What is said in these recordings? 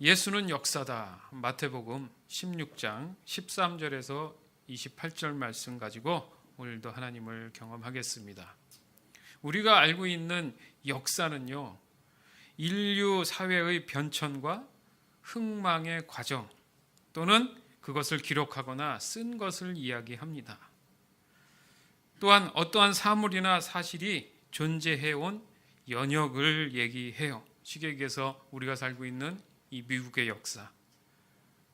예수는 역사다. 마태복음 16장 13절에서 28절 말씀 가지고 오늘도 하나님을 경험하겠습니다. 우리가 알고 있는 역사는요, 인류 사회의 변천과 흥망의 과정 또는 그것을 기록하거나 쓴 것을 이야기합니다. 또한 어떠한 사물이나 사실이 존재해온 연역을 얘기해요. 쉽게 얘기해서 우리가 살고 있는 이 미국의 역사,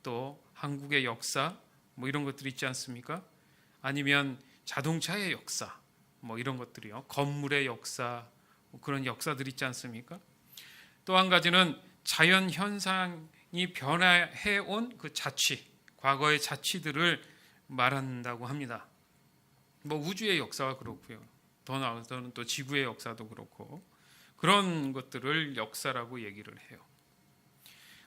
또 한국의 역사, 이런 것들이 있지 않습니까? 아니면 자동차의 역사, 이런 것들이요. 건물의 역사, 그런 역사들이 있지 않습니까? 또 한 가지는 자연 현상이 변화해온 그 자취, 과거의 자취들을 말한다고 합니다. 우주의 역사가 그렇고요. 더 나아가서는 또 지구의 역사도 그렇고 그런 것들을 역사라고 얘기를 해요.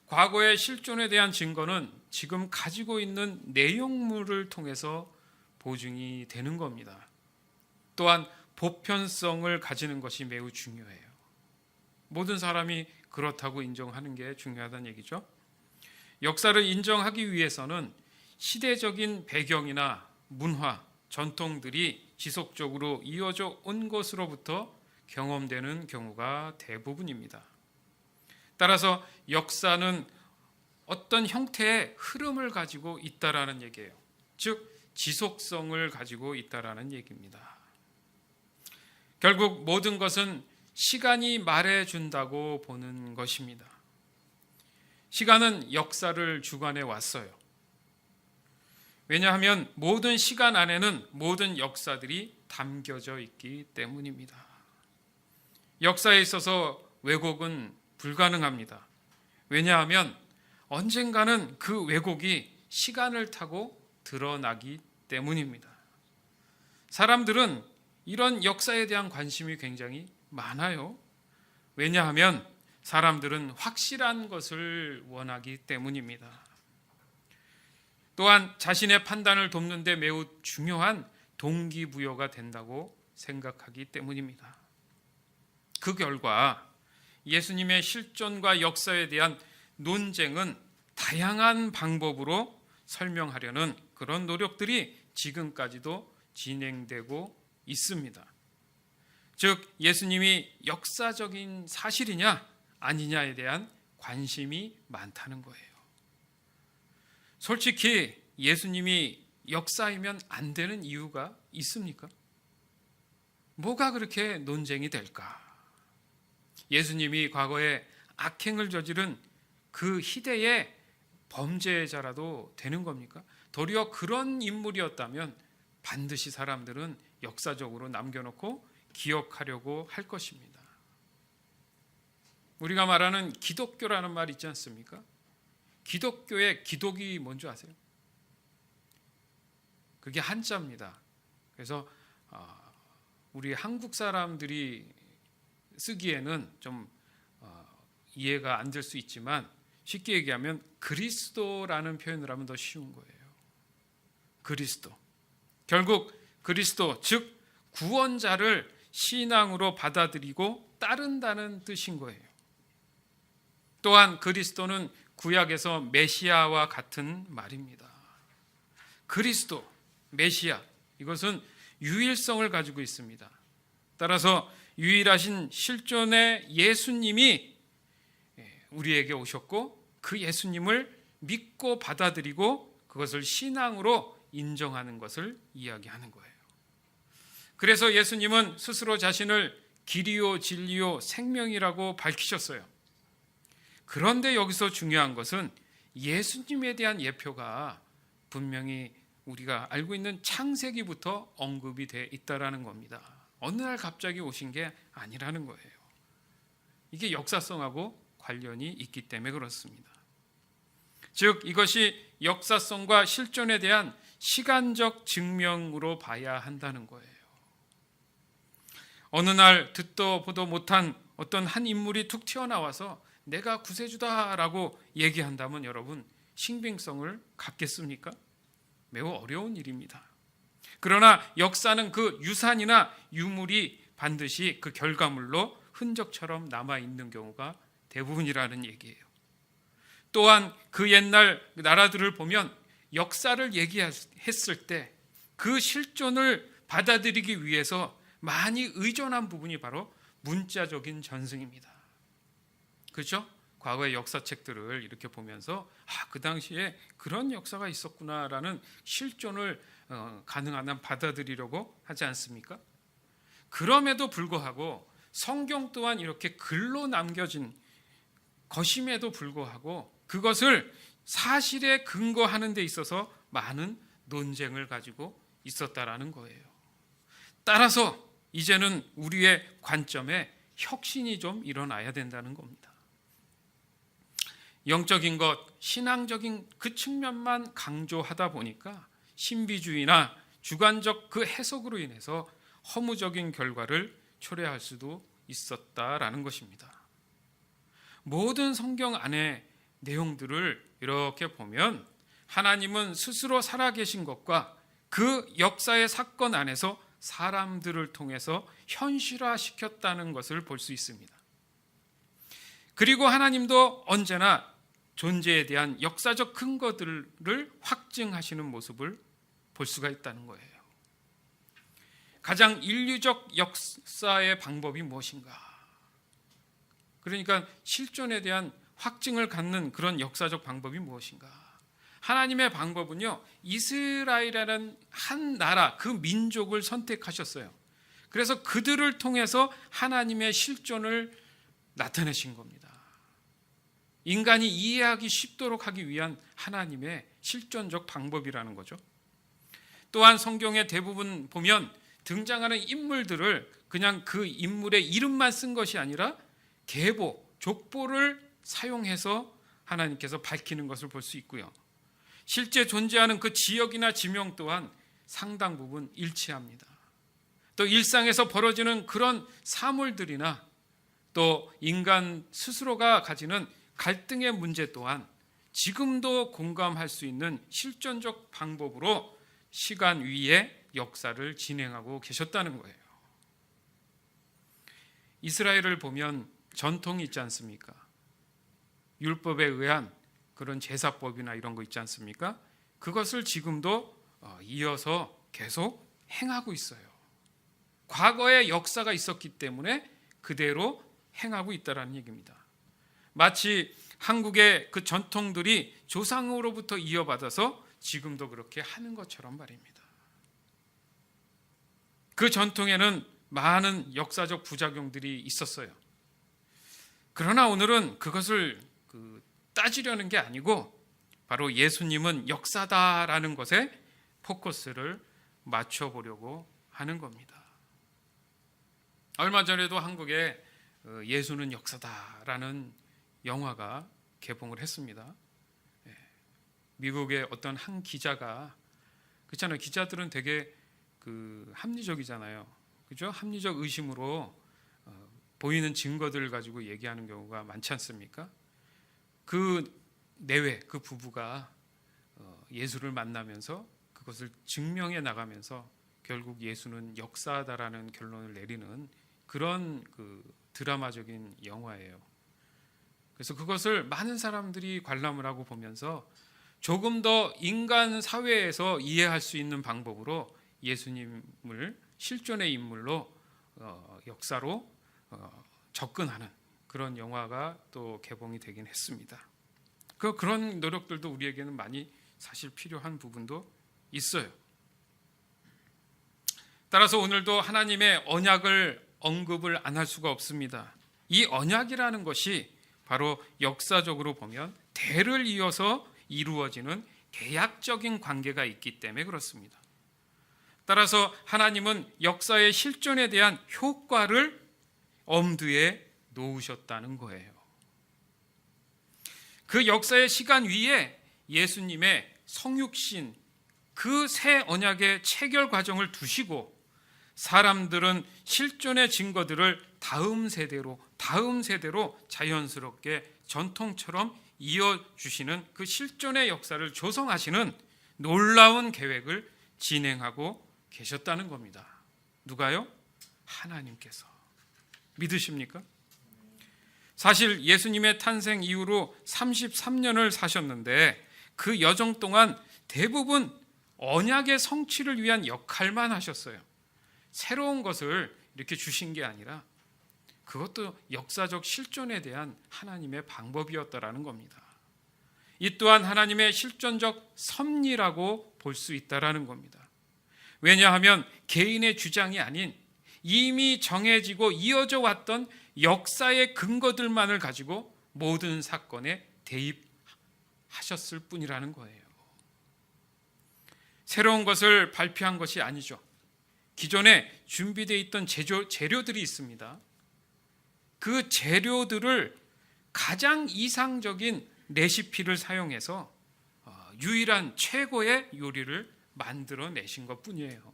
과거의 실존에 대한 증거는 지금 가지고 있는 내용물을 통해서 보증이 되는 겁니다. 또한 보편성을 가지는 것이 매우 중요해요. 모든 사람이 그렇다고 인정하는 게 중요하다는 얘기죠. 역사를 인정하기 위해서는 시대적인 배경이나 문화, 전통들이 지속적으로 이어져 온 것으로부터 경험되는 경우가 대부분입니다. 따라서 역사는 어떤 형태의 흐름을 가지고 있다라는 얘기예요. 즉 지속성을 가지고 있다라는 얘기입니다. 결국 모든 것은 시간이 말해준다고 보는 것입니다. 시간은 역사를 주관해 왔어요. 왜냐하면 모든 시간 안에는 모든 역사들이 담겨져 있기 때문입니다. 역사에 있어서 왜곡은 불가능합니다. 왜냐하면 언젠가는 그 왜곡이 시간을 타고 드러나기 때문입니다. 사람들은 이런 역사에 대한 관심이 굉장히 많아요. 왜냐하면 사람들은 확실한 것을 원하기 때문입니다. 또한 자신의 판단을 돕는 데 매우 중요한 동기부여가 된다고 생각하기 때문입니다. 그 결과 예수님의 실존과 역사에 대한 논쟁은 다양한 방법으로 설명하려는 그런 노력들이 지금까지도 진행되고 있습니다. 즉 예수님이 역사적인 사실이냐 아니냐에 대한 관심이 많다는 거예요. 솔직히 예수님이 역사이면 안 되는 이유가 있습니까? 뭐가 그렇게 논쟁이 될까? 예수님이 과거에 악행을 저지른 그 희대의 범죄자라도 되는 겁니까? 도리어 그런 인물이었다면 반드시 사람들은 역사적으로 남겨놓고 기억하려고 할 것입니다. 우리가 말하는 기독교라는 말 있지 않습니까? 기독교의 기독이 뭔지 아세요? 그게 한자입니다. 그래서 우리 한국 사람들이 쓰기에는 좀 이해가 안 될 수 있지만 쉽게 얘기하면 그리스도라는 표현을 하면 더 쉬운 거예요. 그리스도. 결국 그리스도, 즉 구원자를 신앙으로 받아들이고 따른다는 뜻인 거예요. 또한 그리스도는 구약에서 메시아와 같은 말입니다. 그리스도, 메시아, 이것은 유일성을 가지고 있습니다. 따라서 유일하신 실존의 예수님이 우리에게 오셨고 그 예수님을 믿고 받아들이고 그것을 신앙으로 인정하는 것을 이야기하는 거예요. 그래서 예수님은 스스로 자신을 길이요 진리요 생명이라고 밝히셨어요. 그런데 여기서 중요한 것은 예수님에 대한 예표가 분명히 우리가 알고 있는 창세기부터 언급이 돼 있다라는 겁니다. 어느 날 갑자기 오신 게 아니라는 거예요. 이게 역사성하고 관련이 있기 때문에 그렇습니다. 즉 이것이 역사성과 실존에 대한 시간적 증명으로 봐야 한다는 거예요. 어느 날 듣도 보도 못한 어떤 한 인물이 툭 튀어나와서 내가 구세주다라고 얘기한다면 여러분 신빙성을 갖겠습니까? 매우 어려운 일입니다. 그러나 역사는 그 유산이나 유물이 반드시 그 결과물로 흔적처럼 남아있는 경우가 대부분이라는 얘기예요. 또한 그 옛날 나라들을 보면 역사를 얘기했을 때 그 실존을 받아들이기 위해서 많이 의존한 부분이 바로 문자적인 전승입니다. 그렇죠? 과거의 역사책들을 이렇게 보면서 그 당시에 그런 역사가 있었구나라는 실존을 가능한 한 받아들이려고 하지 않습니까? 그럼에도 불구하고 성경 또한 이렇게 글로 남겨진 것임에도 불구하고 그것을 사실에 근거하는 데 있어서 많은 논쟁을 가지고 있었다라는 거예요. 따라서 이제는 우리의 관점에 혁신이 좀 일어나야 된다는 겁니다. 영적인 것, 신앙적인 그 측면만 강조하다 보니까 신비주의나 주관적 그 해석으로 인해서 허무적인 결과를 초래할 수도 있었다라는 것입니다. 모든 성경 안의 내용들을 이렇게 보면 하나님은 스스로 살아계신 것과 그 역사의 사건 안에서 사람들을 통해서 현실화시켰다는 것을 볼 수 있습니다. 그리고 하나님도 언제나 존재에 대한 역사적 근거들을 확증하시는 모습을 볼 수가 있다는 거예요. 가장 인류적 역사의 방법이 무엇인가? 그러니까 실존에 대한 확증을 갖는 그런 역사적 방법이 무엇인가? 하나님의 방법은요, 이스라엘이라는 한 나라, 그 민족을 선택하셨어요. 그래서 그들을 통해서 하나님의 실존을 나타내신 겁니다. 인간이 이해하기 쉽도록 하기 위한 하나님의 실존적 방법이라는 거죠. 또한 성경의 대부분 보면 등장하는 인물들을 그냥 그 인물의 이름만 쓴 것이 아니라 계보, 족보를 사용해서 하나님께서 밝히는 것을 볼 수 있고요. 실제 존재하는 그 지역이나 지명 또한 상당 부분 일치합니다. 또 일상에서 벌어지는 그런 사물들이나 또 인간 스스로가 가지는 갈등의 문제 또한 지금도 공감할 수 있는 실존적 방법으로 시간 위에 역사를 진행하고 계셨다는 거예요. 이스라엘을 보면 전통이 있지 않습니까? 율법에 의한 그런 제사법이나 이런 거 있지 않습니까? 그것을 지금도 이어서 계속 행하고 있어요. 과거의 역사가 있었기 때문에 그대로 행하고 있다는 얘기입니다. 마치 한국의 그 전통들이 조상으로부터 이어받아서 지금도 그렇게 하는 것처럼 말입니다. 그 전통에는 많은 역사적 부작용들이 있었어요. 그러나 오늘은 그것을 따지려는 게 아니고 바로 예수님은 역사다라는 것에 포커스를 맞춰보려고 하는 겁니다. 얼마 전에도 한국에 예수는 역사다라는 영화가 개봉을 했습니다. 미국의 어떤 한 기자가, 그렇잖아요. 기자들은 되게 합리적이잖아요. 그죠? 합리적 의심으로 보이는 증거들을 가지고 얘기하는 경우가 많지 않습니까? 그 내외, 그 부부가 예수를 만나면서 그것을 증명해 나가면서 결국 예수는 역사다라는 결론을 내리는 그런 드라마적인 영화예요. 그래서 그것을 많은 사람들이 관람을 하고 보면서 조금 더 인간 사회에서 이해할 수 있는 방법으로 예수님을 실존의 인물로 역사로 접근하는 그런 영화가 또 개봉이 되긴 했습니다. 그런 노력들도 우리에게는 많이 사실 필요한 부분도 있어요. 따라서 오늘도 하나님의 언약을 언급을 안 할 수가 없습니다. 이 언약이라는 것이 바로 역사적으로 보면 대를 이어서 이루어지는 계약적인 관계가 있기 때문에 그렇습니다. 따라서 하나님은 역사의 실존에 대한 효과를 엄두에 놓으셨다는 거예요. 그 역사의 시간 위에 예수님의 성육신, 그 새 언약의 체결 과정을 두시고 사람들은 실존의 증거들을 다음 세대로 자연스럽게 전통처럼 이어주시는 그 실존의 역사를 조성하시는 놀라운 계획을 진행하고 계셨다는 겁니다. 누가요? 하나님께서. 믿으십니까? 사실 예수님의 탄생 이후로 33년을 사셨는데 그 여정 동안 대부분 언약의 성취를 위한 역할만 하셨어요. 새로운 것을 이렇게 주신 게 아니라 그것도 역사적 실존에 대한 하나님의 방법이었다라는 겁니다. 이 또한 하나님의 실존적 섭리라고 볼 수 있다라는 겁니다. 왜냐하면 개인의 주장이 아닌 이미 정해지고 이어져 왔던 역사의 근거들만을 가지고 모든 사건에 대입하셨을 뿐이라는 거예요. 새로운 것을 발표한 것이 아니죠. 기존에 준비되어 있던 재료들이 있습니다. 그 재료들을 가장 이상적인 레시피를 사용해서 유일한 최고의 요리를 만들어내신 것뿐이에요.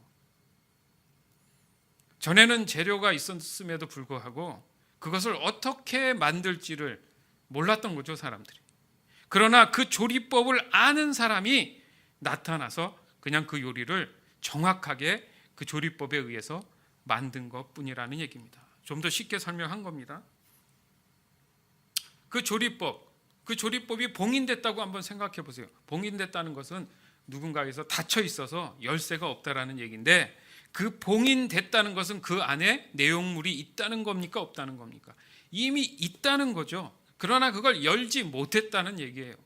전에는 재료가 있었음에도 불구하고 그것을 어떻게 만들지를 몰랐던 거죠, 사람들이. 그러나 그 조리법을 아는 사람이 나타나서 그냥 그 요리를 정확하게 그 조리법에 의해서 만든 것뿐이라는 얘기입니다. 좀 더 쉽게 설명한 겁니다. 그 조리법이 봉인됐다고 한번 생각해 보세요. 봉인됐다는 것은 누군가에서 닫혀 있어서 열쇠가 없다라는 얘기인데, 그 봉인됐다는 것은 그 안에 내용물이 있다는 겁니까, 없다는 겁니까? 이미 있다는 거죠. 그러나 그걸 열지 못했다는 얘기예요.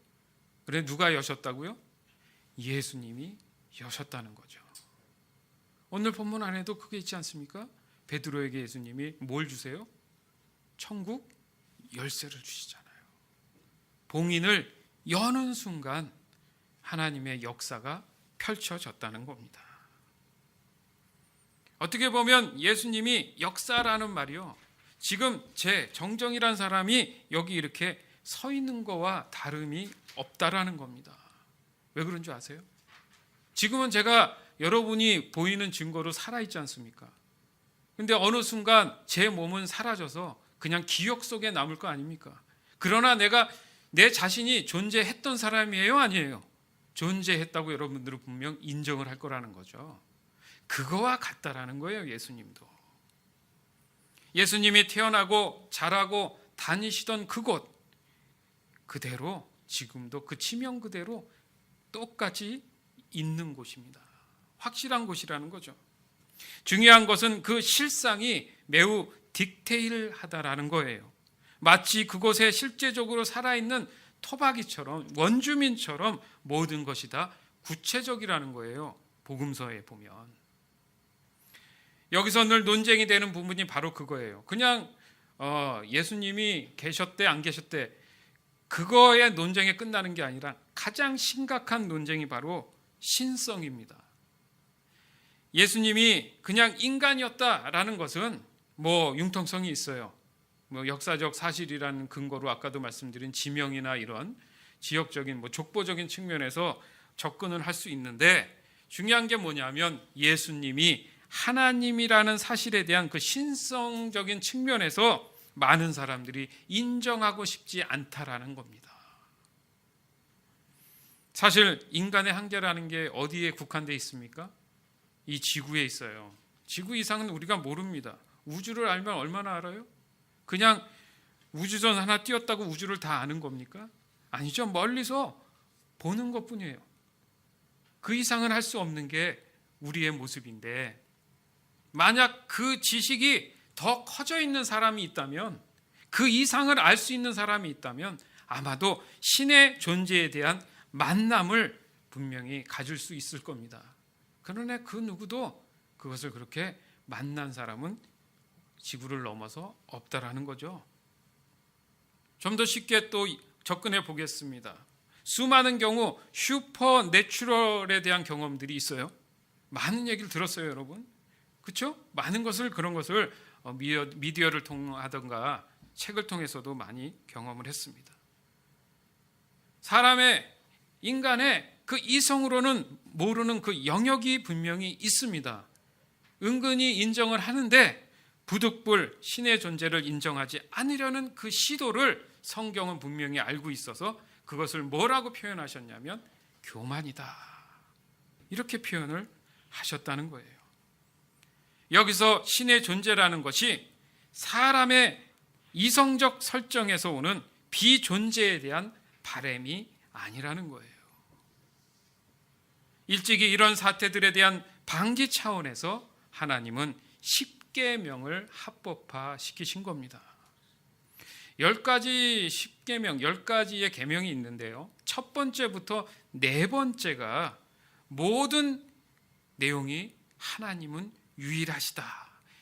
그래, 누가 여셨다고요? 예수님이 여셨다는 거죠. 오늘 본문 안에도 그게 있지 않습니까? 베드로에게 예수님이 뭘 주세요? 천국 열쇠를 주시잖아요. 봉인을 여는 순간 하나님의 역사가 펼쳐졌다는 겁니다. 어떻게 보면 예수님이 역사라는 말이요, 지금 제 정정이란 사람이 여기 이렇게 서 있는 거와 다름이 없다라는 겁니다. 왜 그런 줄 아세요? 지금은 제가 여러분이 보이는 증거로 살아있지 않습니까? 근데 어느 순간 제 몸은 사라져서 그냥 기억 속에 남을 거 아닙니까? 그러나 내가 내 자신이 존재했던 사람이에요, 아니에요? 존재했다고 여러분들은 분명 인정을 할 거라는 거죠. 그거와 같다라는 거예요, 예수님도. 예수님이 태어나고 자라고 다니시던 그곳 그대로 지금도 그 지명 그대로 똑같이 있는 곳입니다. 확실한 곳이라는 거죠. 중요한 것은 그 실상이 매우 디테일하다라는 거예요. 마치 그곳에 실제적으로 살아있는 토박이처럼, 원주민처럼 모든 것이 다 구체적이라는 거예요. 복음서에 보면. 여기서 늘 논쟁이 되는 부분이 바로 그거예요. 그냥 예수님이 계셨대 안 계셨대 그거의 논쟁에 끝나는 게 아니라 가장 심각한 논쟁이 바로 신성입니다. 예수님이 그냥 인간이었다라는 것은 뭐 융통성이 있어요. 뭐 역사적 사실이라는 근거로 아까도 말씀드린 지명이나 이런 지역적인 족보적인 측면에서 접근을 할 수 있는데, 중요한 게 뭐냐면 예수님이 하나님이라는 사실에 대한 그 신성적인 측면에서 많은 사람들이 인정하고 싶지 않다라는 겁니다. 사실 인간의 한계라는 게 어디에 국한되어 있습니까? 이 지구에 있어요. 지구 이상은 우리가 모릅니다. 우주를 알면 얼마나 알아요? 그냥 우주선 하나 띄웠다고 우주를 다 아는 겁니까? 아니죠. 멀리서 보는 것뿐이에요. 그 이상은 할 수 없는 게 우리의 모습인데, 만약 그 지식이 더 커져 있는 사람이 있다면, 그 이상을 알 수 있는 사람이 있다면 아마도 신의 존재에 대한 만남을 분명히 가질 수 있을 겁니다. 그러나 그 누구도 그것을 그렇게 만난 사람은 지구를 넘어서 없다라는 거죠. 좀 더 쉽게 또 접근해 보겠습니다. 수많은 경우 슈퍼내추럴에 대한 경험들이 있어요. 많은 얘기를 들었어요, 여러분. 그렇죠? 많은 것을, 그런 것을 미디어를 통하던가 책을 통해서도 많이 경험을 했습니다. 인간의 그 이성으로는 모르는 그 영역이 분명히 있습니다. 은근히 인정을 하는데 부득불 신의 존재를 인정하지 않으려는 그 시도를 성경은 분명히 알고 있어서 그것을 뭐라고 표현하셨냐면 교만이다, 이렇게 표현을 하셨다는 거예요. 여기서 신의 존재라는 것이 사람의 이성적 설정에서 오는 비존재에 대한 바람이 아니라는 거예요. 일찍이 이런 사태들에 대한 방지 차원에서 하나님은 십계명을 합법화시키신 겁니다. 10가지 십계명, 10가지의 계명이 있는데요. 첫 번째부터 네 번째가 모든 내용이 하나님은 유일하시다,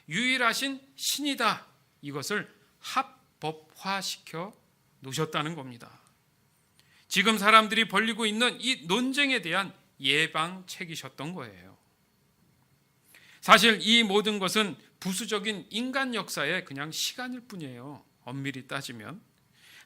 유일하신 신이다, 이것을 합법화시켜 놓으셨다는 겁니다. 지금 사람들이 벌이고 있는 이 논쟁에 대한 예방책이셨던 거예요. 사실 이 모든 것은 부수적인 인간 역사의 그냥 시간일 뿐이에요. 엄밀히 따지면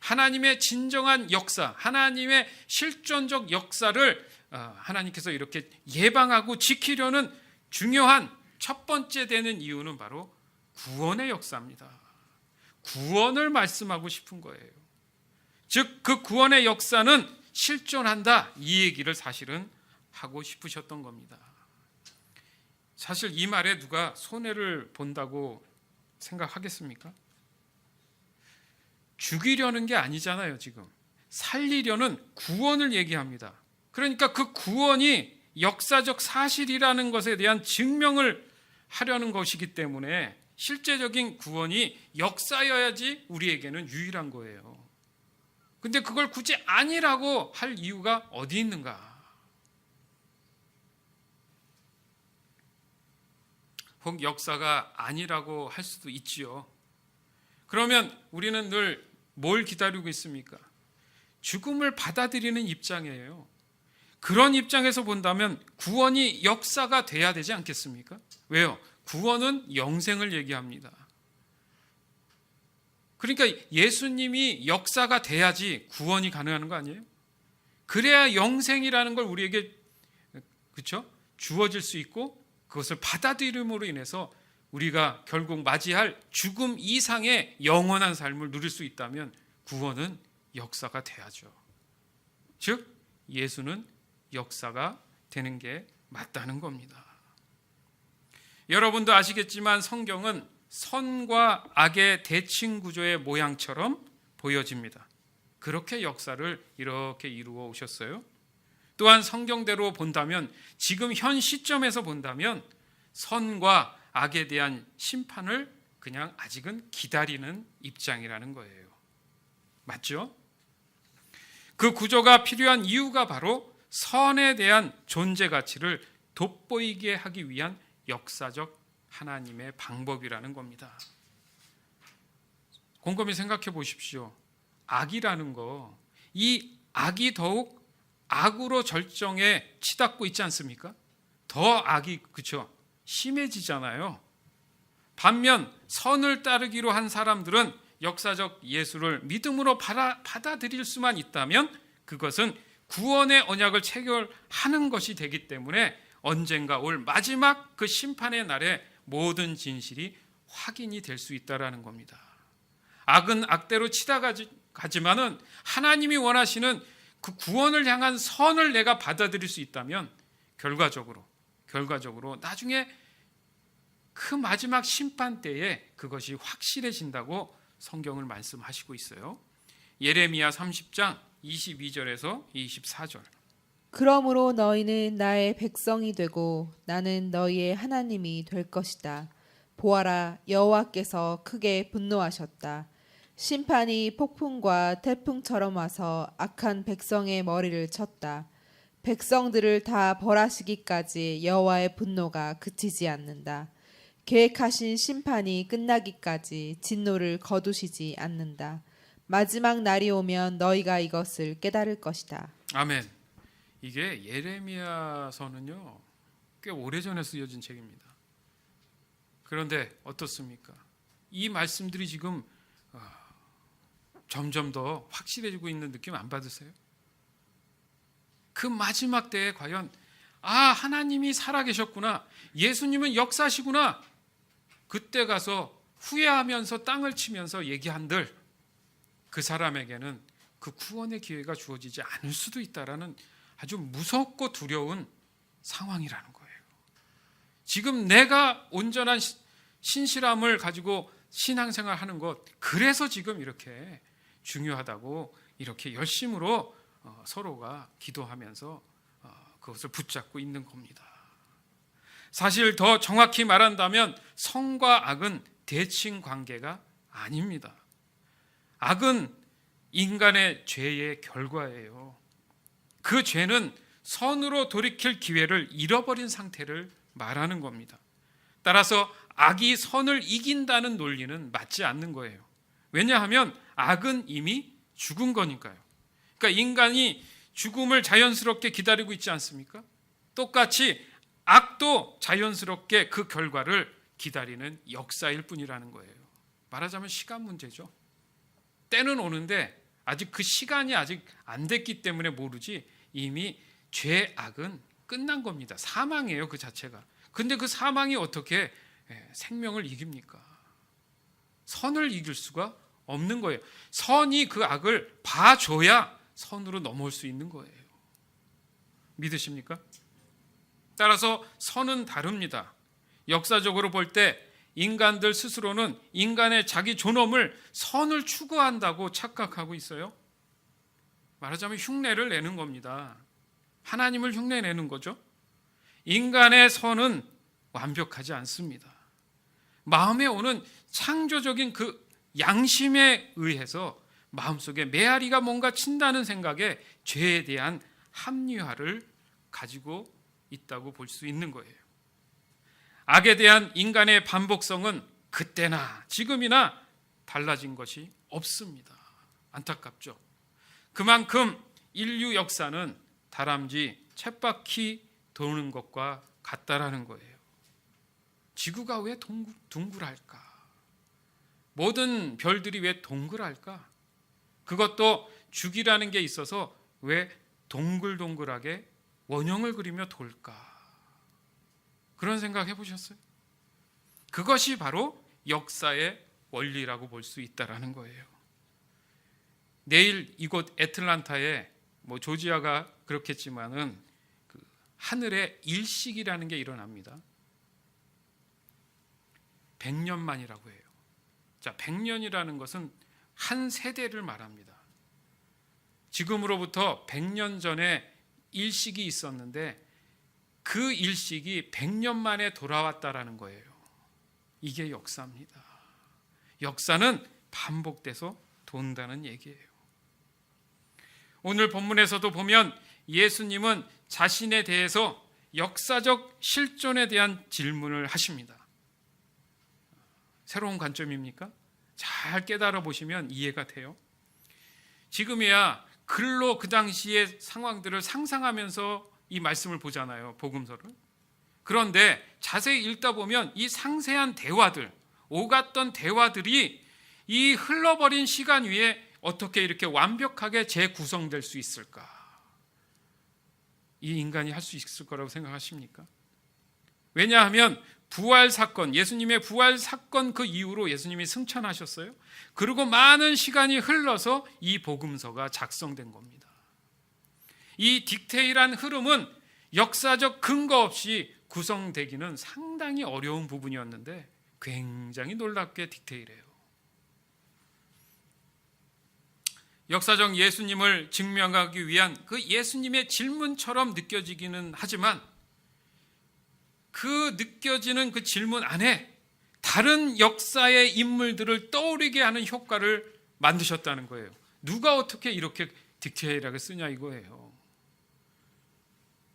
하나님의 진정한 역사, 하나님의 실존적 역사를 하나님께서 이렇게 예방하고 지키려는 중요한 첫 번째 되는 이유는 바로 구원의 역사입니다. 구원을 말씀하고 싶은 거예요. 즉 그 구원의 역사는 실존한다, 이 얘기를 사실은 하고 싶으셨던 겁니다. 사실 이 말에 누가 손해를 본다고 생각하겠습니까? 죽이려는 게 아니잖아요. 지금 살리려는 구원을 얘기합니다. 그러니까 그 구원이 역사적 사실이라는 것에 대한 증명을 하려는 것이기 때문에 실제적인 구원이 역사여야지 우리에게는 유일한 거예요. 근데 그걸 굳이 아니라고 할 이유가 어디 있는가? 혹 역사가 아니라고 할 수도 있지요. 그러면 우리는 늘 뭘 기다리고 있습니까? 죽음을 받아들이는 입장이에요. 그런 입장에서 본다면 구원이 역사가 돼야 되지 않겠습니까? 왜요? 구원은 영생을 얘기합니다. 그러니까 예수님이 역사가 돼야지 구원이 가능한 거 아니에요? 그래야 영생이라는 걸 우리에게 그렇죠? 주어질 수 있고 그것을 받아들임으로 인해서 우리가 결국 맞이할 죽음 이상의 영원한 삶을 누릴 수 있다면 구원은 역사가 돼야죠. 즉 예수는 역사가 되는 게 맞다는 겁니다. 여러분도 아시겠지만 성경은 선과 악의 대칭 구조의 모양처럼 보여집니다. 그렇게 역사를 이렇게 이루어 오셨어요. 또한 성경대로 본다면 지금 현 시점에서 본다면 선과 악에 대한 심판을 그냥 아직은 기다리는 입장이라는 거예요. 맞죠? 그 구조가 필요한 이유가 바로 선에 대한 존재 가치를 돋보이게 하기 위한 역사적 하나님의 방법이라는 겁니다. 곰곰이 생각해 보십시오. 악이라는 거, 이 악이 더욱 악으로 절정에 치닫고 있지 않습니까? 더 악이 그렇죠? 심해지잖아요. 반면 선을 따르기로 한 사람들은 역사적 예수를 믿음으로 받아들일 수만 있다면 그것은 구원의 언약을 체결하는 것이 되기 때문에 언젠가 올 마지막 그 심판의 날에 모든 진실이 확인이 될 수 있다라는 겁니다. 악은 악대로 치닫아가지만은 하나님이 원하시는 그 구원을 향한 선을 내가 받아들일 수 있다면 결과적으로 나중에 그 마지막 심판 때에 그것이 확실해진다고 성경을 말씀하시고 있어요. 예레미야 30장 22절에서 24절. 그러므로 너희는 나의 백성이 되고 나는 너희의 하나님이 될 것이다. 보아라, 여호와께서 크게 분노하셨다. 심판이 폭풍과 태풍처럼 와서 악한 백성의 머리를 쳤다. 백성들을 다 벌하시기까지 여호와의 분노가 그치지 않는다. 계획하신 심판이 끝나기까지 진노를 거두시지 않는다. 마지막 날이 오면 너희가 이것을 깨달을 것이다. 아멘. 이게 예레미야서는요 꽤 오래전에 쓰여진 책입니다. 그런데 어떻습니까? 이 말씀들이 지금 점점 더 확실해지고 있는 느낌 안 받으세요? 그 마지막 때에 과연 하나님이 살아계셨구나, 예수님은 역사시구나, 그때 가서 후회하면서 땅을 치면서 얘기한들 그 사람에게는 그 구원의 기회가 주어지지 않을 수도 있다라는 아주 무섭고 두려운 상황이라는 거예요. 지금 내가 온전한 신실함을 가지고 신앙생활 하는 것, 그래서 지금 이렇게 중요하다고 이렇게 열심으로 서로가 기도하면서 그것을 붙잡고 있는 겁니다. 사실 더 정확히 말한다면 선과 악은 대칭 관계가 아닙니다. 악은 인간의 죄의 결과예요. 그 죄는 선으로 돌이킬 기회를 잃어버린 상태를 말하는 겁니다. 따라서 악이 선을 이긴다는 논리는 맞지 않는 거예요. 왜냐하면 악은 이미 죽은 거니까요. 그러니까 인간이 죽음을 자연스럽게 기다리고 있지 않습니까? 똑같이 악도 자연스럽게 그 결과를 기다리는 역사일 뿐이라는 거예요. 말하자면 시간 문제죠. 때는 오는데 아직 그 시간이 아직 안 됐기 때문에 모르지 이미 죄악은 끝난 겁니다. 사망이에요, 그 자체가. 근데 그 사망이 어떻게 생명을 이깁니까? 선을 이길 수가 없는 거예요. 선이 그 악을 봐줘야 선으로 넘어올 수 있는 거예요. 믿으십니까? 따라서 선은 다릅니다. 역사적으로 볼 때 인간들 스스로는 인간의 자기 존엄을 선을 추구한다고 착각하고 있어요. 말하자면 흉내를 내는 겁니다. 하나님을 흉내내는 거죠. 인간의 선은 완벽하지 않습니다. 마음에 오는 창조적인 그 양심에 의해서 마음속에 메아리가 뭔가 친다는 생각에 죄에 대한 합리화를 가지고 있다고 볼 수 있는 거예요. 악에 대한 인간의 반복성은 그때나 지금이나 달라진 것이 없습니다. 안타깝죠. 그만큼 인류 역사는 다람쥐 쳇바퀴 도는 것과 같다라는 거예요. 지구가 왜 둥글할까? 모든 별들이 왜 동글할까? 그것도 죽이라는 게 있어서 왜 동글동글하게 원형을 그리며 돌까? 그런 생각 해보셨어요? 그것이 바로 역사의 원리라고 볼 수 있다라는 거예요. 내일 이곳 애틀란타에 조지아가 그렇겠지만은 그 하늘에 일식이라는 게 일어납니다. 100년 만이라고 해요. 자, 100년이라는 것은 한 세대를 말합니다. 지금으로부터 100년 전에 일식이 있었는데 그 일식이 100년 만에 돌아왔다라는 거예요. 이게 역사입니다. 역사는 반복돼서 돈다는 얘기예요. 오늘 본문에서도 보면 예수님은 자신에 대해서 역사적 실존에 대한 질문을 하십니다. 새로운 관점입니까? 잘 깨달아 보시면 이해가 돼요. 지금이야 글로 그 당시의 상황들을 상상하면서 이 말씀을 보잖아요, 복음서를. 그런데 자세히 읽다 보면 이 상세한 대화들, 오갔던 대화들이 이 흘러버린 시간 위에 어떻게 이렇게 완벽하게 재구성될 수 있을까? 이 인간이 할 수 있을 거라고 생각하십니까? 왜냐하면 부활 사건, 예수님의 부활 사건 그 이후로 예수님이 승천하셨어요. 그리고 많은 시간이 흘러서 이 복음서가 작성된 겁니다. 이 디테일한 흐름은 역사적 근거 없이 구성되기는 상당히 어려운 부분이었는데 굉장히 놀랍게 디테일해요. 역사적 예수님을 증명하기 위한 그 예수님의 질문처럼 느껴지기는 하지만 그 느껴지는 그 질문 안에 다른 역사의 인물들을 떠오르게 하는 효과를 만드셨다는 거예요. 누가 어떻게 이렇게 디테일하게 쓰냐 이거예요.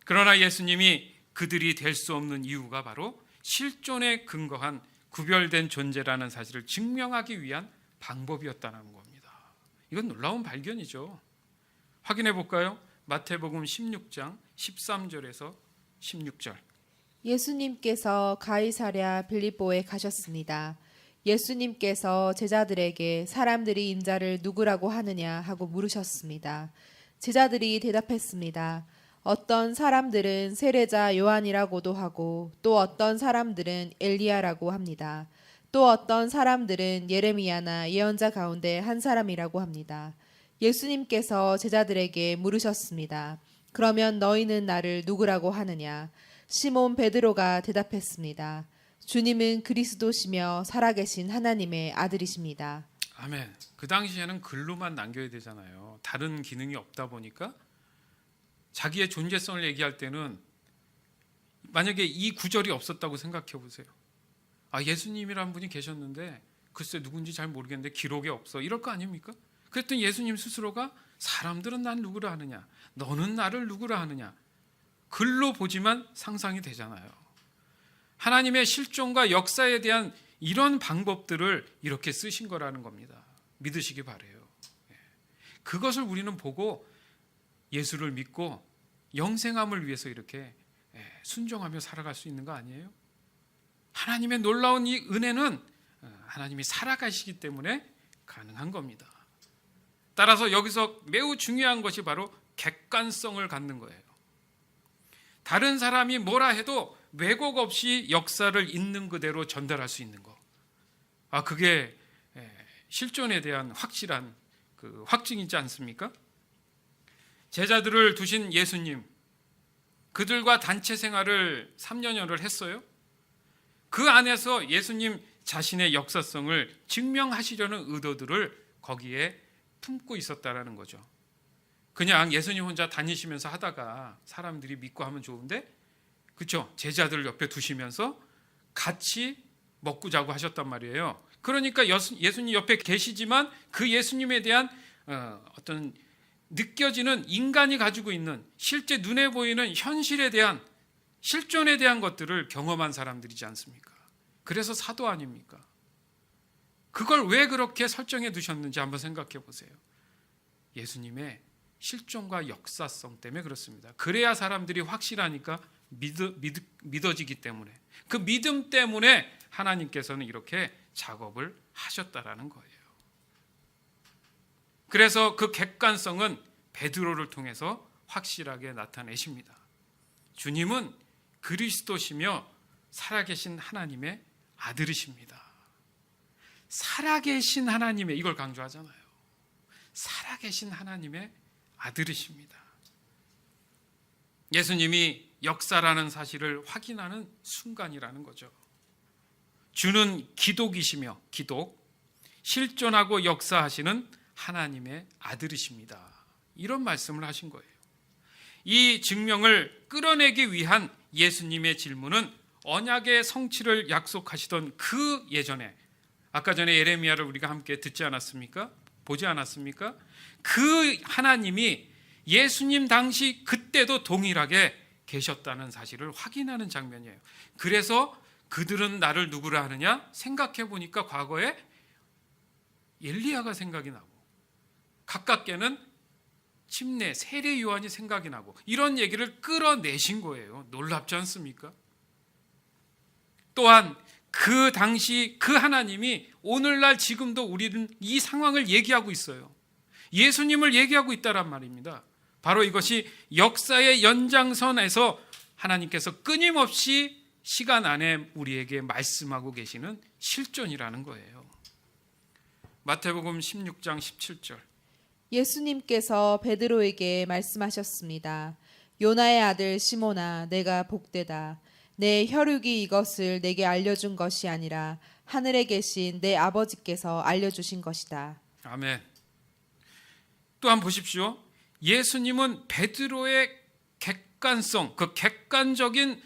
그러나 예수님이 그들이 될 수 없는 이유가 바로 실존에 근거한 구별된 존재라는 사실을 증명하기 위한 방법이었다는 겁니다. 이건 놀라운 발견이죠. 확인해 볼까요? 마태복음 16장 13절에서 16절. 예수님께서 가이사랴 빌립보에 가셨습니다. 예수님께서 제자들에게 사람들이 인자를 누구라고 하느냐 하고 물으셨습니다. 제자들이 대답했습니다. 어떤 사람들은 세례자 요한이라고도 하고 또 어떤 사람들은 엘리야라고 합니다. 또 어떤 사람들은 예레미야나 예언자 가운데 한 사람이라고 합니다. 예수님께서 제자들에게 물으셨습니다. 그러면 너희는 나를 누구라고 하느냐? 시몬 베드로가 대답했습니다. 주님은 그리스도시며 살아계신 하나님의 아들이십니다. 아멘. 그 당시에는 글로만 남겨야 되잖아요. 다른 기능이 없다 보니까 자기의 존재성을 얘기할 때는 만약에 이 구절이 없었다고 생각해 보세요. 예수님이라는 분이 계셨는데 글쎄 누군지 잘 모르겠는데 기록에 없어. 이럴 거 아닙니까? 그랬더니 예수님 스스로가 사람들은 난 누구라 하느냐, 너는 나를 누구라 하느냐, 글로 보지만 상상이 되잖아요. 하나님의 실존과 역사에 대한 이런 방법들을 이렇게 쓰신 거라는 겁니다. 믿으시기 바라요. 그것을 우리는 보고 예수를 믿고 영생함을 위해서 이렇게 순종하며 살아갈 수 있는 거 아니에요? 하나님의 놀라운 이 은혜는 하나님이 살아가시기 때문에 가능한 겁니다. 따라서 여기서 매우 중요한 것이 바로 객관성을 갖는 거예요. 다른 사람이 뭐라 해도 왜곡 없이 역사를 있는 그대로 전달할 수 있는 거. 그게 실존에 대한 확실한 그 확증이지 않습니까? 제자들을 두신 예수님, 그들과 단체 생활을 3년여를 했어요. 그 안에서 예수님 자신의 역사성을 증명하시려는 의도들을 거기에 품고 있었다라는 거죠. 그냥 예수님 혼자 다니시면서 하다가 사람들이 믿고 하면 좋은데, 그렇죠? 제자들 옆에 두시면서 같이 먹고 자고 하셨단 말이에요. 그러니까 예수님 옆에 계시지만 그 예수님에 대한 어떤 느껴지는 인간이 가지고 있는 실제 눈에 보이는 현실에 대한 실존에 대한 것들을 경험한 사람들이지 않습니까? 그래서 사도 아닙니까? 그걸 왜 그렇게 설정해 두셨는지 한번 생각해 보세요. 예수님의 실존과 역사성 때문에 그렇습니다. 그래야 사람들이 확실하니까 믿어지기 때문에, 그 믿음 때문에 하나님께서는 이렇게 작업을 하셨다라는 거예요. 그래서 그 객관성은 베드로를 통해서 확실하게 나타내십니다. 주님은 그리스도시며 살아계신 하나님의 아들이십니다. 살아계신 하나님의, 이걸 강조하잖아요. 살아계신 하나님의 아들이십니다. 예수님이 역사라는 사실을 확인하는 순간이라는 거죠. 주는 기독이시며, 기독, 실존하고 역사하시는 하나님의 아들이십니다. 이런 말씀을 하신 거예요. 이 증명을 끌어내기 위한 예수님의 질문은 언약의 성취를 약속하시던 그 예전에, 아까 전에 예레미야를 우리가 함께 듣지 않았습니까? 보지 않았습니까? 그 하나님이 예수님 당시 그때도 동일하게 계셨다는 사실을 확인하는 장면이에요. 그래서 그들은 나를 누구라 하느냐? 생각해 보니까 과거에 엘리야가 생각이 나고, 가깝게는 침례, 세례 요한이 생각이 나고, 이런 얘기를 끌어내신 거예요. 놀랍지 않습니까? 또한 그 당시 그 하나님이 오늘날 지금도 우리는 이 상황을 얘기하고 있어요. 예수님을 얘기하고 있다란 말입니다. 바로 이것이 역사의 연장선에서 하나님께서 끊임없이 시간 안에 우리에게 말씀하고 계시는 실존이라는 거예요. 마태복음 16장 17절. 예수님께서 베드로에게 말씀하셨습니다. 요나의 아들 시몬아, 내가 복되다. 내 혈육이 이것을 내게 알려준 것이 아니라 하늘에 계신 내 아버지께서 알려주신 것이다. 아멘. 또한 보십시오. 예수님은 베드로의 객관성, 그 객관적인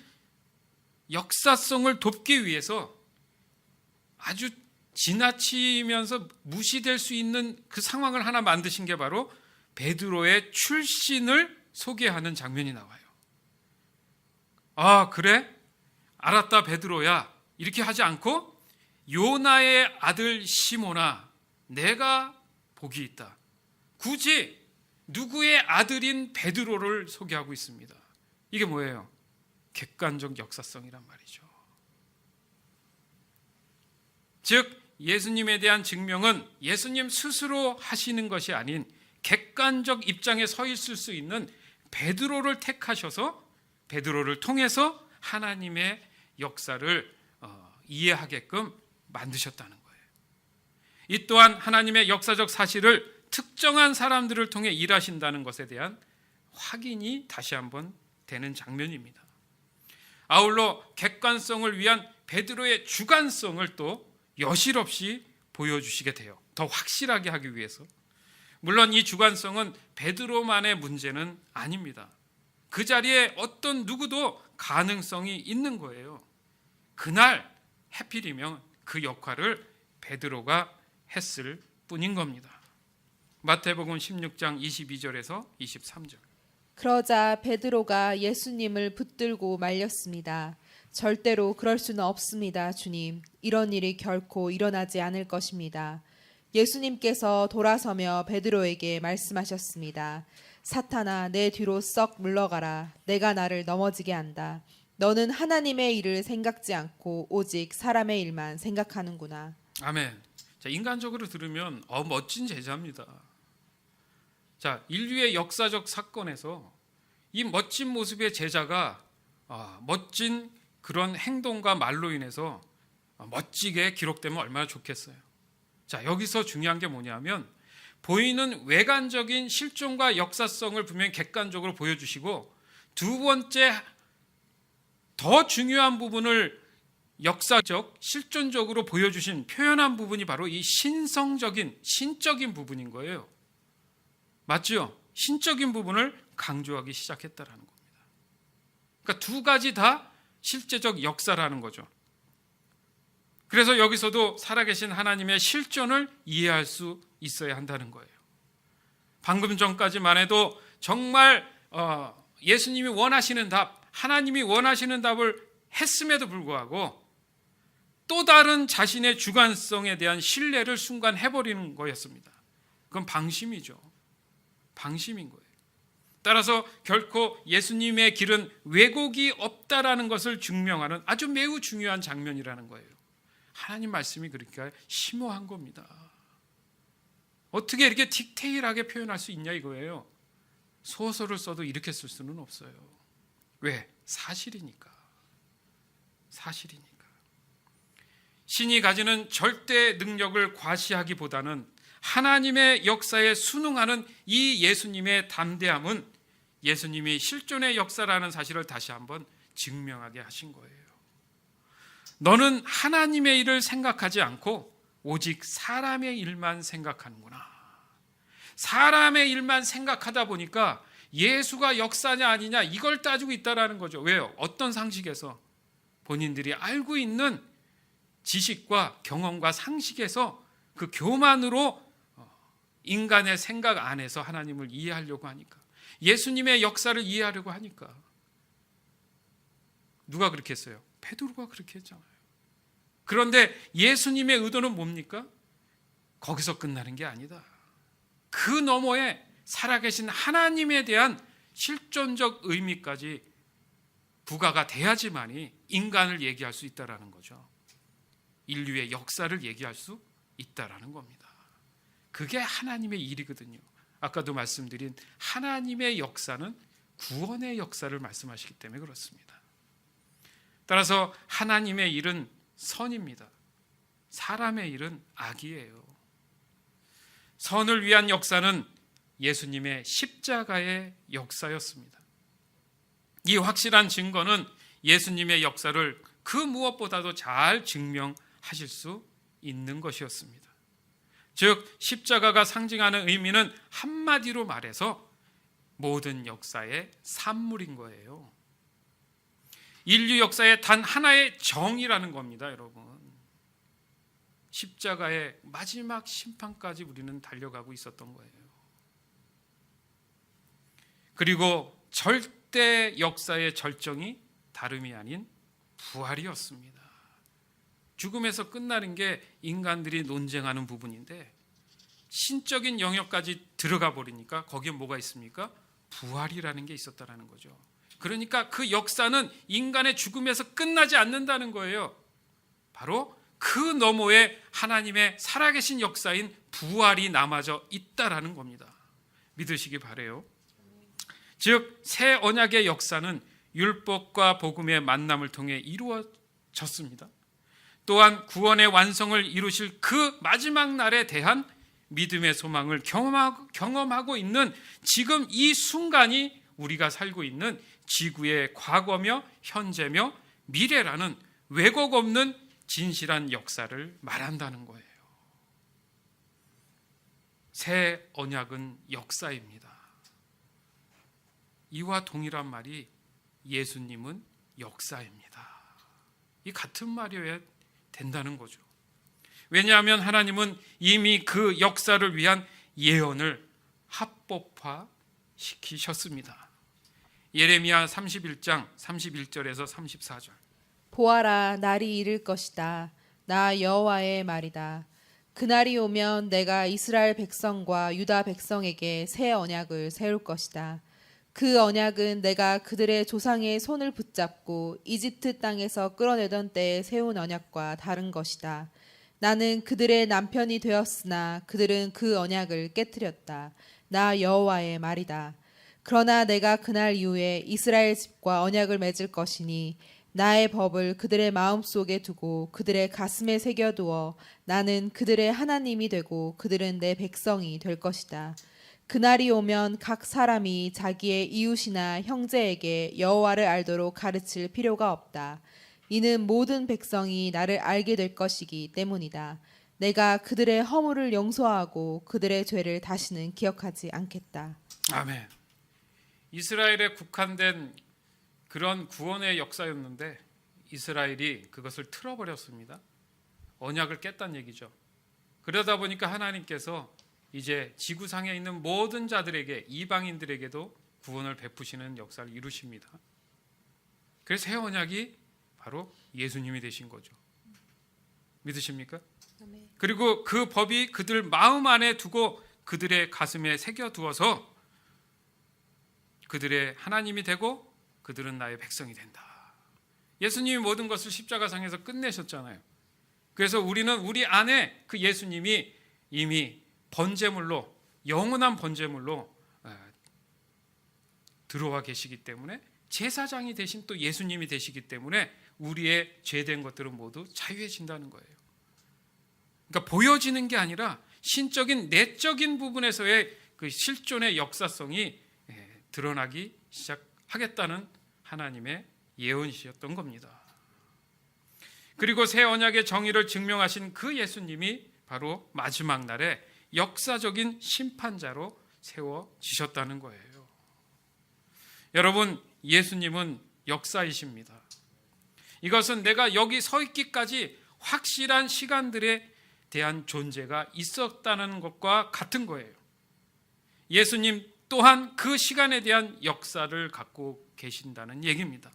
역사성을 돕기 위해서 아주 지나치면서 무시될 수 있는 그 상황을 하나 만드신 게 바로 베드로의 출신을 소개하는 장면이 나와요. 그래? 알았다 베드로야. 이렇게 하지 않고 요나의 아들 시몬아, 내가 복이 있다. 굳이 누구의 아들인 베드로를 소개하고 있습니다. 이게 뭐예요? 객관적 역사성이란 말이죠. 즉 예수님에 대한 증명은 예수님 스스로 하시는 것이 아닌 객관적 입장에 서 있을 수 있는 베드로를 택하셔서 베드로를 통해서 하나님의 역사를 이해하게끔 만드셨다는 거예요. 이 또한 하나님의 역사적 사실을 특정한 사람들을 통해 일하신다는 것에 대한 확인이 다시 한번 되는 장면입니다. 아울러 객관성을 위한 베드로의 주관성을 또 여실없이 보여주시게 돼요. 더 확실하게 하기 위해서. 물론 이 주관성은 베드로만의 문제는 아닙니다. 그 자리에 어떤 누구도 가능성이 있는 거예요. 그날 해필이면 그 역할을 베드로가 했을 뿐인 겁니다. 마태복음 16장 22절에서 23절. 그러자 베드로가 예수님을 붙들고 말렸습니다. 절대로 그럴 수는 없습니다, 주님. 이런 일이 결코 일어나지 않을 것입니다. 예수님께서 돌아서며 베드로에게 말씀하셨습니다. 사탄아, 내 뒤로 썩 물러가라. 내가 나를 넘어지게 한다. 너는 하나님의 일을 생각지 않고 오직 사람의 일만 생각하는구나. 아멘. 자, 인간적으로 들으면 멋진 제자입니다. 자, 인류의 역사적 사건에서 이 멋진 모습의 제자가 멋진 그런 행동과 말로 인해서 멋지게 기록되면 얼마나 좋겠어요. 자, 여기서 중요한 게 뭐냐면 보이는 외관적인 실존과 역사성을 분명히 객관적으로 보여주시고, 두 번째 더 중요한 부분을 역사적, 실존적으로 보여주신 표현한 부분이 바로 이 신성적인, 신적인 부분인 거예요. 맞죠? 신적인 부분을 강조하기 시작했다라는 겁니다. 그러니까 두 가지 다 실제적 역사라는 거죠. 그래서 여기서도 살아계신 하나님의 실존을 이해할 수 있어야 한다는 거예요. 방금 전까지만 해도 정말 예수님이 원하시는 답, 하나님이 원하시는 답을 했음에도 불구하고 또 다른 자신의 주관성에 대한 신뢰를 순간 해버리는 거였습니다. 그건 방심이죠. 방심인 거예요. 따라서 결코 예수님의 길은 왜곡이 없다라는 것을 증명하는 아주 매우 중요한 장면이라는 거예요. 하나님 말씀이 그러니까 심오한 겁니다. 어떻게 이렇게 디테일하게 표현할 수 있냐 이거예요. 소설을 써도 이렇게 쓸 수는 없어요. 왜? 사실이니까. 사실이니까. 신이 가지는 절대 능력을 과시하기보다는 하나님의 역사에 순응하는 이 예수님의 담대함은 예수님이 실존의 역사라는 사실을 다시 한번 증명하게 하신 거예요. 너는 하나님의 일을 생각하지 않고 오직 사람의 일만 생각하는구나. 사람의 일만 생각하다 보니까 예수가 역사냐 아니냐 이걸 따지고 있다라는 거죠. 왜요? 어떤 상식에서 본인들이 알고 있는 지식과 경험과 상식에서 그 교만으로 인간의 생각 안에서 하나님을 이해하려고 하니까, 예수님의 역사를 이해하려고 하니까. 누가 그렇게 했어요? 베드로가 그렇게 했잖아요. 그런데 예수님의 의도는 뭡니까? 거기서 끝나는 게 아니다. 그 너머에 살아계신 하나님에 대한 실존적 의미까지 부과가 돼야지만이 인간을 얘기할 수 있다라는 거죠. 인류의 역사를 얘기할 수 있다라는 겁니다. 그게 하나님의 일이거든요. 아까도 말씀드린 하나님의 역사는 구원의 역사를 말씀하시기 때문에 그렇습니다. 따라서 하나님의 일은 선입니다. 사람의 일은 악이에요. 선을 위한 역사는 예수님의 십자가의 역사였습니다. 이 확실한 증거는 예수님의 역사를 그 무엇보다도 잘 증명하실 수 있는 것이었습니다. 즉 십자가가 상징하는 의미는 한마디로 말해서 모든 역사의 산물인 거예요. 인류 역사의 단 하나의 정의라는 겁니다, 여러분. 십자가의 마지막 심판까지 우리는 달려가고 있었던 거예요. 그리고 절대 역사의 절정이 다름이 아닌 부활이었습니다. 죽음에서 끝나는 게 인간들이 논쟁하는 부분인데 신적인 영역까지 들어가 버리니까 거기에 뭐가 있습니까? 부활이라는 게 있었다는 거죠. 그러니까 그 역사는 인간의 죽음에서 끝나지 않는다는 거예요. 바로 그 너머에 하나님의 살아계신 역사인 부활이 남아져 있다라는 겁니다. 믿으시기 바라요. 즉 새 언약의 역사는 율법과 복음의 만남을 통해 이루어졌습니다. 또한 구원의 완성을 이루실 그 마지막 날에 대한 믿음의 소망을 경험하고 있는 지금 이 순간이 우리가 살고 있는 지구의 과거며 현재며 미래라는 왜곡 없는 진실한 역사를 말한다는 거예요. 새 언약은 역사입니다. 이와 동일한 말이 예수님은 역사입니다. 이 같은 말이어야 된다는 거죠. 왜냐하면 하나님은 이미 그 역사를 위한 예언을 합법화 시키셨습니다. 예레미야 31장 31절에서 34절. 보아라, 날이 이를 것이다. 나 여호와의 말이다. 그날이 오면 내가 이스라엘 백성과 유다 백성에게 새 언약을 세울 것이다. 그 언약은 내가 그들의 조상의 손을 붙잡고 이집트 땅에서 끌어내던 때에 세운 언약과 다른 것이다. 나는 그들의 남편이 되었으나 그들은 그 언약을 깨뜨렸다. 나 여호와의 말이다. 그러나 내가 그날 이후에 이스라엘 집과 언약을 맺을 것이니 나의 법을 그들의 마음속에 두고 그들의 가슴에 새겨두어 나는 그들의 하나님이 되고 그들은 내 백성이 될 것이다. 그날이 오면 각 사람이 자기의 이웃이나 형제에게 여호와를 알도록 가르칠 필요가 없다. 이는 모든 백성이 나를 알게 될 것이기 때문이다. 내가 그들의 허물을 용서하고 그들의 죄를 다시는 기억하지 않겠다. 아멘. 이스라엘에 국한된 그런 구원의 역사였는데 이스라엘이 그것을 틀어버렸습니다. 언약을 깼다는 얘기죠. 그러다 보니까 하나님께서 이제 지구상에 있는 모든 자들에게, 이방인들에게도 구원을 베푸시는 역사를 이루십니다. 그래서 새 언약이 바로 예수님이 되신 거죠. 믿으십니까? 그리고 그 법이 그들 마음 안에 두고 그들의 가슴에 새겨두어서 그들의 하나님이 되고 그들은 나의 백성이 된다. 예수님이 모든 것을 십자가상에서 끝내셨잖아요. 그래서 우리는 우리 안에 그 예수님이 이미 번제물로, 영원한 번제물로 들어와 계시기 때문에, 제사장이 되신 또 예수님이 되시기 때문에 우리의 죄된 것들은 모두 자유해진다는 거예요. 그러니까 보여지는 게 아니라 신적인 내적인 부분에서의 그 실존의 역사성이 드러나기 시작하겠다는 하나님의 예언이셨던 겁니다. 그리고 새 언약의 정의를 증명하신 그 예수님이 바로 마지막 날에 역사적인 심판자로 세워지셨다는 거예요. 여러분, 예수님은 역사이십니다. 이것은 내가 여기 서 있기까지 확실한 시간들에 대한 존재가 있었다는 것과 같은 거예요. 예수님 또한 그 시간에 대한 역사를 갖고 계신다는 얘기입니다.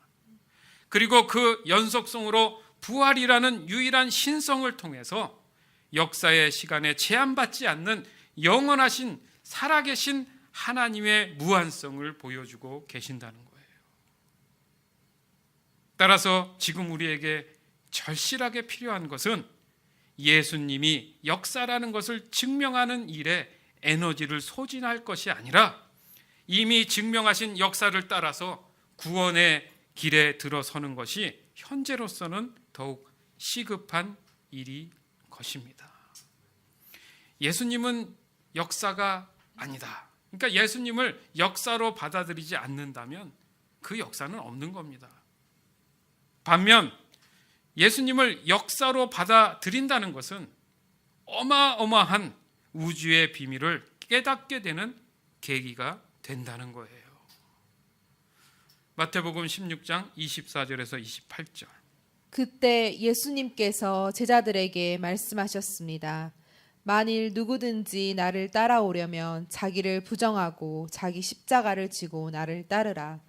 그리고 그 연속성으로 부활이라는 유일한 신성을 통해서 역사의 시간에 제한받지 않는 영원하신 살아계신 하나님의 무한성을 보여주고 계신다는 거예요. 따라서 지금 우리에게 절실하게 필요한 것은 예수님이 역사라는 것을 증명하는 일에 에너지를 소진할 것이 아니라 이미 증명하신 역사를 따라서 구원의 길에 들어서는 것이 현재로서는 더욱 시급한 일이 것입니다. 예수님은 역사가 아니다. 그러니까 예수님을 역사로 받아들이지 않는다면 그 역사는 없는 겁니다. 반면 예수님을 역사로 받아들인다는 것은 어마어마한 우주의 비밀을 깨닫게 되는 계기가 된다는 거예요. 마태복음 16장 24절에서 28절. 그때 예수님께서 제자들에게 말씀하셨습니다. 만일 누구든지 나를 따라오려면 자기를 부정하고 자기 십자가를 지고 나를 따르라.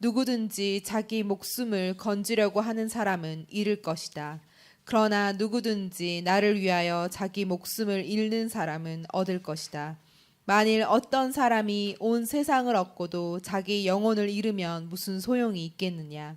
누구든지 자기 목숨을 건지려고 하는 사람은 잃을 것이다. 그러나 누구든지 나를 위하여 자기 목숨을 잃는 사람은 얻을 것이다. 만일 어떤 사람이 온 세상을 얻고도 자기 영혼을 잃으면 무슨 소용이 있겠느냐?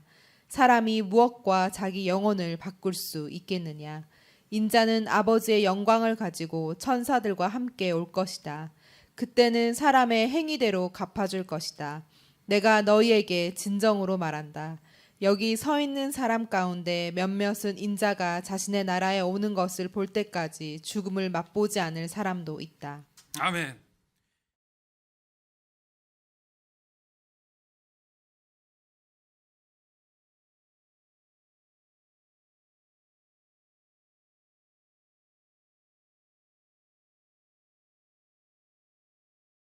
사람이 무엇과 자기 영혼을 바꿀 수 있겠느냐? 인자는 아버지의 영광을 가지고 천사들과 함께 올 것이다. 그때는 사람의 행위대로 갚아줄 것이다. 내가 너희에게 진정으로 말한다. 여기 서 있는 사람 가운데 몇몇은 인자가 자신의 나라에 오는 것을 볼 때까지 죽음을 맛보지 않을 사람도 있다. 아멘.